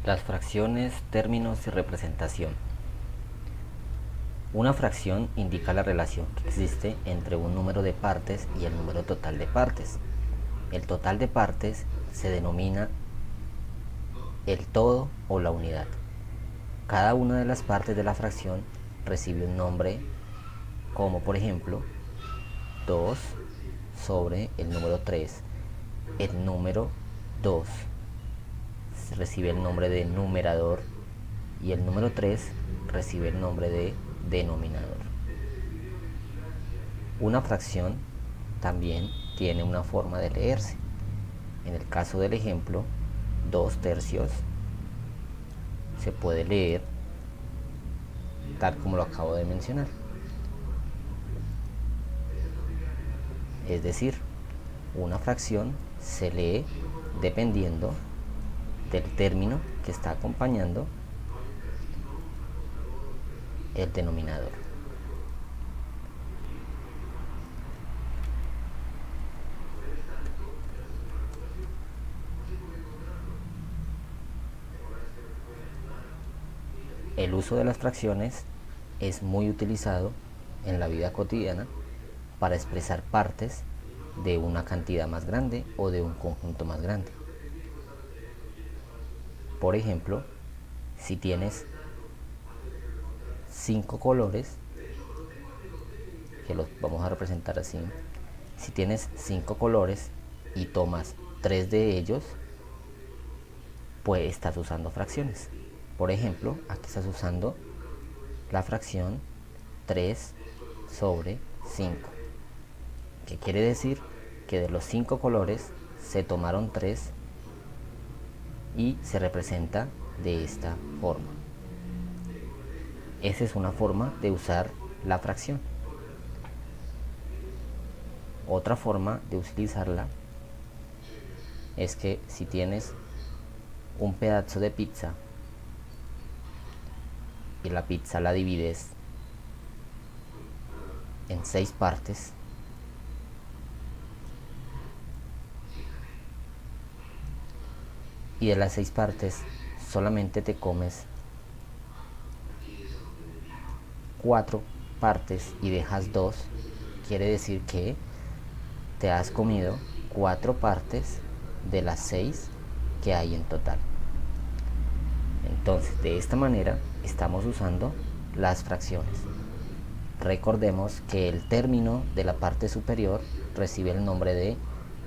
Las fracciones, términos y representación. Una fracción indica la relación que existe entre un número de partes y el número total de partes. El total de partes se denomina el todo o la unidad. Cada una de las partes de la fracción recibe un nombre, como por ejemplo 2 sobre el número 3. El número 2 recibe el nombre de numerador y el número 3 recibe el nombre de denominador. Una fracción también tiene una forma de leerse. En el caso del ejemplo, 2/3 se puede leer tal como lo acabo de mencionar. Es decir, una fracción se lee dependiendo del término que está acompañando el denominador. El uso de las fracciones es muy utilizado en la vida cotidiana para expresar partes de una cantidad más grande o de un conjunto más grande. Por ejemplo, si tienes 5 colores, que los vamos a representar así, si tienes 5 colores y tomas 3 de ellos, pues estás usando fracciones. Por ejemplo, aquí estás usando la fracción 3 sobre 5, que quiere decir que de los 5 colores se tomaron 3 y se representa de esta forma. Esa es una forma de usar la fracción. Otra forma de utilizarla es que si tienes un pedazo de pizza y la pizza la divides en 6 partes, y de las 6 partes solamente te comes 4 partes y dejas 2, quiere decir que te has comido 4 partes de las 6 que hay en total. Entonces, de esta manera estamos usando las fracciones. Recordemos que el término de la parte superior recibe el nombre de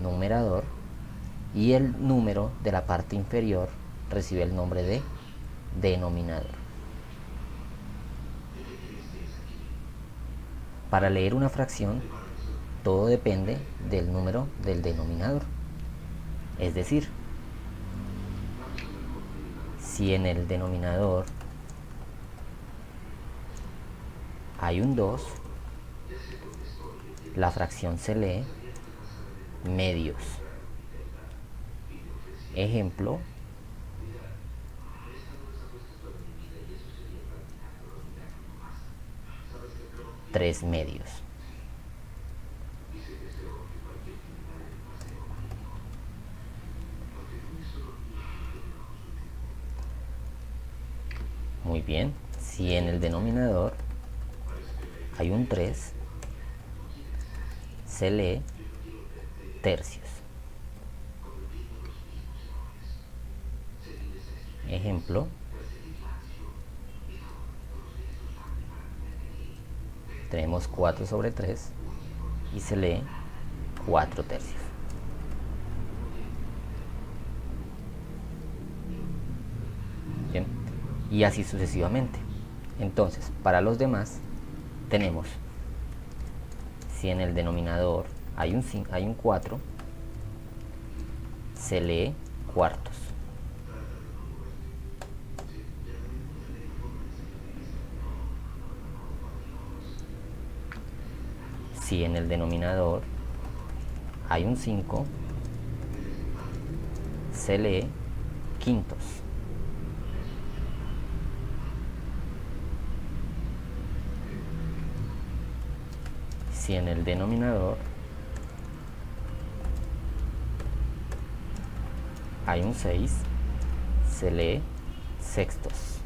numerador y el número de la parte inferior recibe el nombre de denominador. Para leer una fracción, todo depende del número del denominador. Es decir, si en el denominador hay un 2, la fracción se lee medios. Ejemplo, 3 medios. Muy bien, si en el denominador hay un 3, se lee tercios. Ejemplo, tenemos 4 sobre 3 y se lee 4 tercios. Bien, y así sucesivamente. Entonces, para los demás tenemos, si en el denominador hay un 4, se lee cuartos. Si en el denominador hay un 5, se lee quintos. Si en el denominador hay un 6, se lee sextos.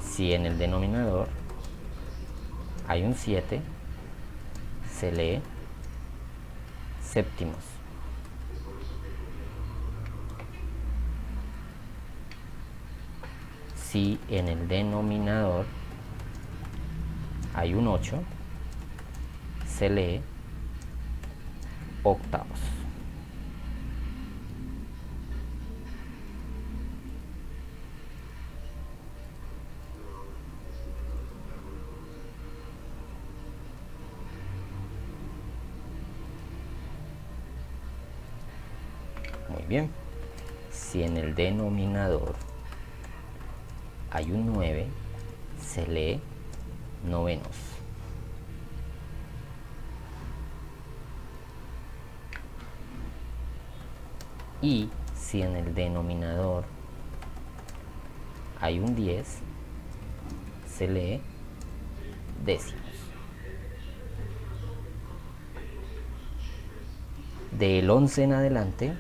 Si en el denominador hay un 7, se lee séptimos. Si en el denominador hay un 8, se lee octavos. Muy bien. Si en el denominador hay un 9, se lee novenos. Y si en el denominador hay un 10, se lee décimos. Del 11 en adelante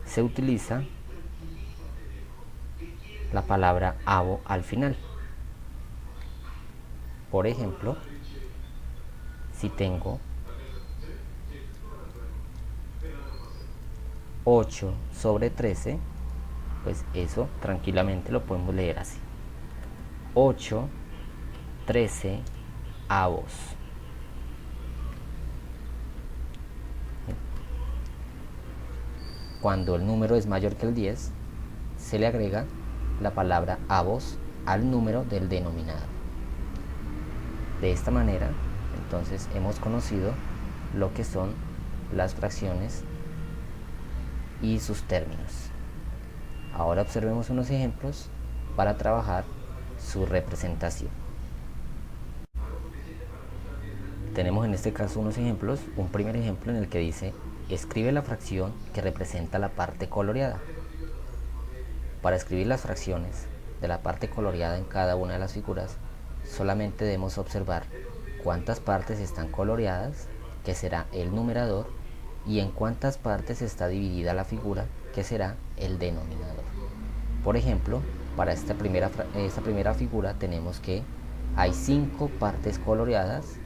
se utiliza la palabra avo al final. Por ejemplo, si tengo 8 sobre 13, pues eso tranquilamente lo podemos leer así: 8 13 avos. Cuando el número es mayor que el 10, se le agrega la palabra avos al número del denominador. De esta manera, entonces, hemos conocido lo que son las fracciones y sus términos. Ahora observemos unos ejemplos para trabajar su representación. Tenemos en este caso unos ejemplos. Un primer ejemplo en el que dice: escribe la fracción que representa la parte coloreada. Para escribir las fracciones de la parte coloreada en cada una de las figuras, solamente debemos observar cuántas partes están coloreadas, que será el numerador, y en cuántas partes está dividida la figura, que será el denominador. Por ejemplo, para esta primera figura tenemos que hay 5 partes coloreadas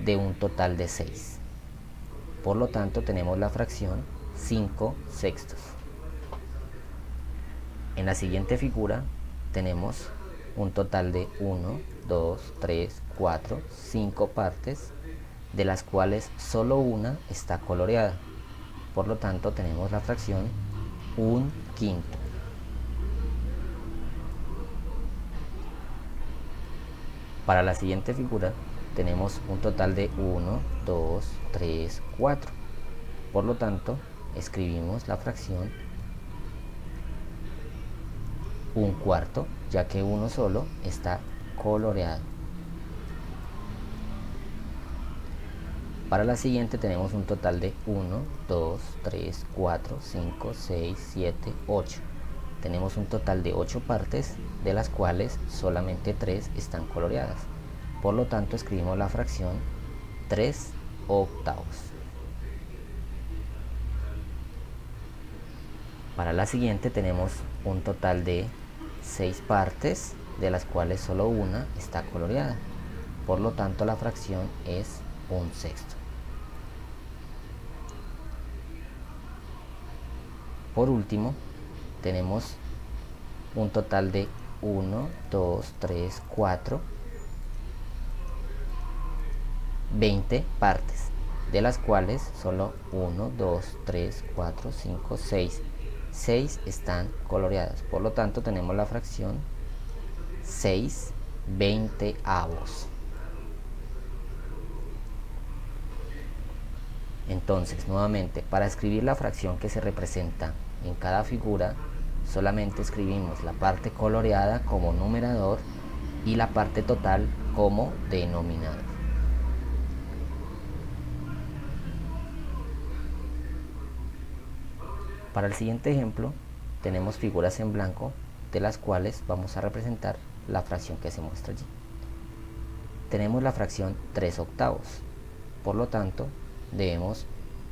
de un total de 6. Por lo tanto, tenemos la fracción 5 sextos. En la siguiente figura tenemos un total de 1, 2, 3, 4, 5 partes, de las cuales solo una está coloreada. Por lo tanto, tenemos la fracción 1/5. Para la siguiente figura tenemos un total de 1, 2, 3, 4. Por lo tanto, escribimos la fracción 1/4, ya que uno solo está coloreado. Para la siguiente tenemos un total de 1, 2, 3, 4, 5, 6, 7, 8. Tenemos un total de 8 partes, de las cuales solamente 3 están coloreadas. Por lo tanto, escribimos la fracción 3 octavos. Para la siguiente tenemos un total de 6 partes, de las cuales solo una está coloreada. Por lo tanto, la fracción es 1/6. Por último, tenemos un total de 1, 2, 3, 4, 20 partes, de las cuales solo 1, 2, 3, 4, 5, 6. 6 están coloreadas. Por lo tanto, tenemos la fracción 6 20avos. Entonces, nuevamente, para escribir la fracción que se representa en cada figura, solamente escribimos la parte coloreada como numerador y la parte total como denominador. Para el siguiente ejemplo, tenemos figuras en blanco, de las cuales vamos a representar la fracción que se muestra allí. Tenemos la fracción 3 octavos. Por lo tanto, debemos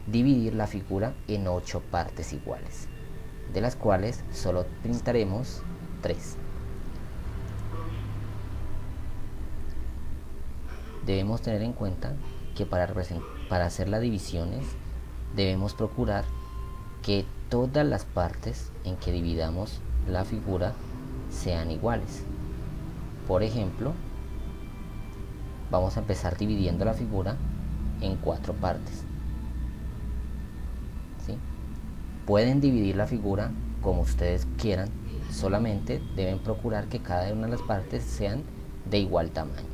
dividir la figura en 8 partes iguales, de las cuales solo pintaremos 3. Debemos tener en cuenta que para hacer las divisiones debemos procurar que todas las partes en que dividamos la figura sean iguales. Por ejemplo, vamos a empezar dividiendo la figura en 4 partes. ¿Sí? Pueden dividir la figura como ustedes quieran, solamente deben procurar que cada una de las partes sean de igual tamaño.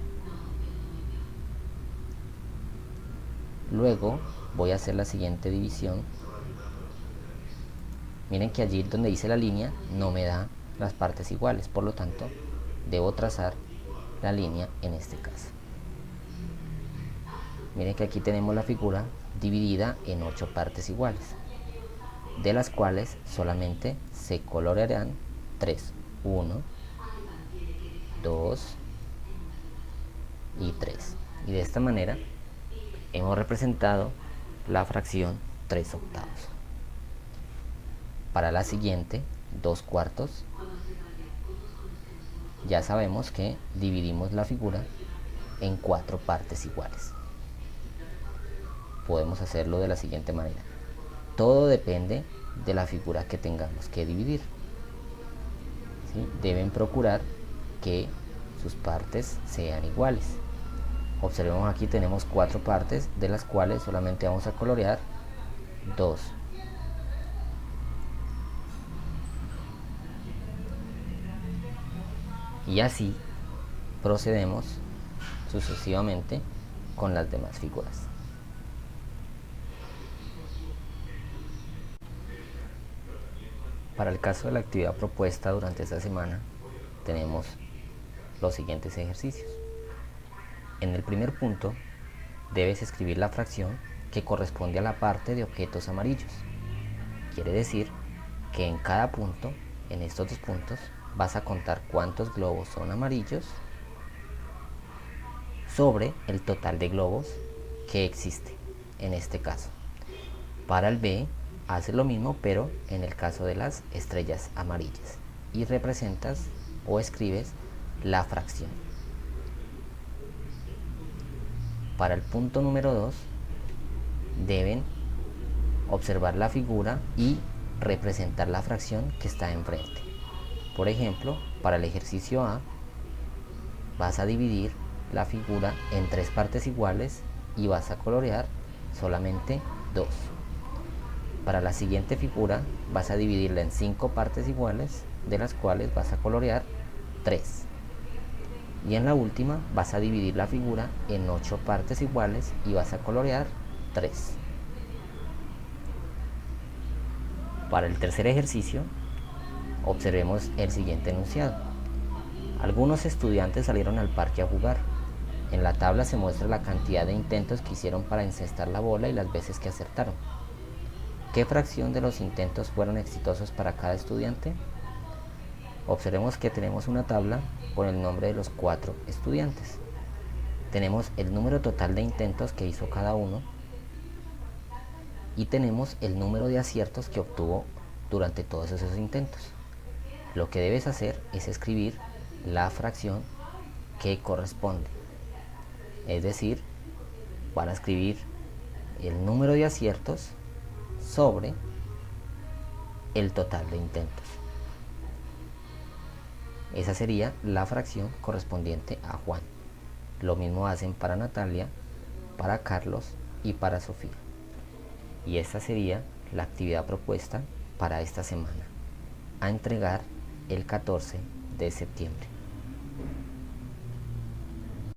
Luego voy a hacer la siguiente división. Miren que allí donde hice la línea no me da las partes iguales, por lo tanto debo trazar la línea en este caso. Miren que aquí tenemos la figura dividida en 8 partes iguales, de las cuales solamente se colorearán 3, 1, 2 y 3. Y de esta manera hemos representado la fracción 3/8. Para la siguiente, 2/4, ya sabemos que dividimos la figura en 4 partes iguales. Podemos hacerlo de la siguiente manera. Todo depende de la figura que tengamos que dividir. ¿Sí? Deben procurar que sus partes sean iguales. Observemos, aquí tenemos 4 partes, de las cuales solamente vamos a colorear 2. Y así procedemos sucesivamente con las demás figuras. Para el caso de la actividad propuesta durante esta semana, tenemos los siguientes ejercicios. En el primer punto, debes escribir la fracción que corresponde a la parte de objetos amarillos. Quiere decir que en cada punto, en estos 2 puntos, vas a contar cuántos globos son amarillos sobre el total de globos que existe en este caso. Para el B, haces lo mismo, pero en el caso de las estrellas amarillas, y representas o escribes la fracción. Para el punto número 2, deben observar la figura y representar la fracción que está enfrente. Por ejemplo, para el ejercicio A, vas a dividir la figura en 3 partes iguales y vas a colorear solamente 2. Para la siguiente figura, vas a dividirla en 5 partes iguales, de las cuales vas a colorear 3. Y en la última, vas a dividir la figura en 8 partes iguales y vas a colorear 3. Para el tercer ejercicio, observemos el siguiente enunciado. Algunos estudiantes salieron al parque a jugar. En la tabla se muestra la cantidad de intentos que hicieron para encestar la bola y las veces que acertaron. ¿Qué fracción de los intentos fueron exitosos para cada estudiante? Observemos que tenemos una tabla con el nombre de los 4 estudiantes. Tenemos el número total de intentos que hizo cada uno y tenemos el número de aciertos que obtuvo durante todos esos intentos. Lo que debes hacer es escribir la fracción que corresponde. Es decir, van a escribir el número de aciertos sobre el total de intentos. Esa sería la fracción correspondiente a Juan. Lo mismo hacen para Natalia, para Carlos y para Sofía. Y esta sería la actividad propuesta para esta semana, a entregar el 14 de septiembre.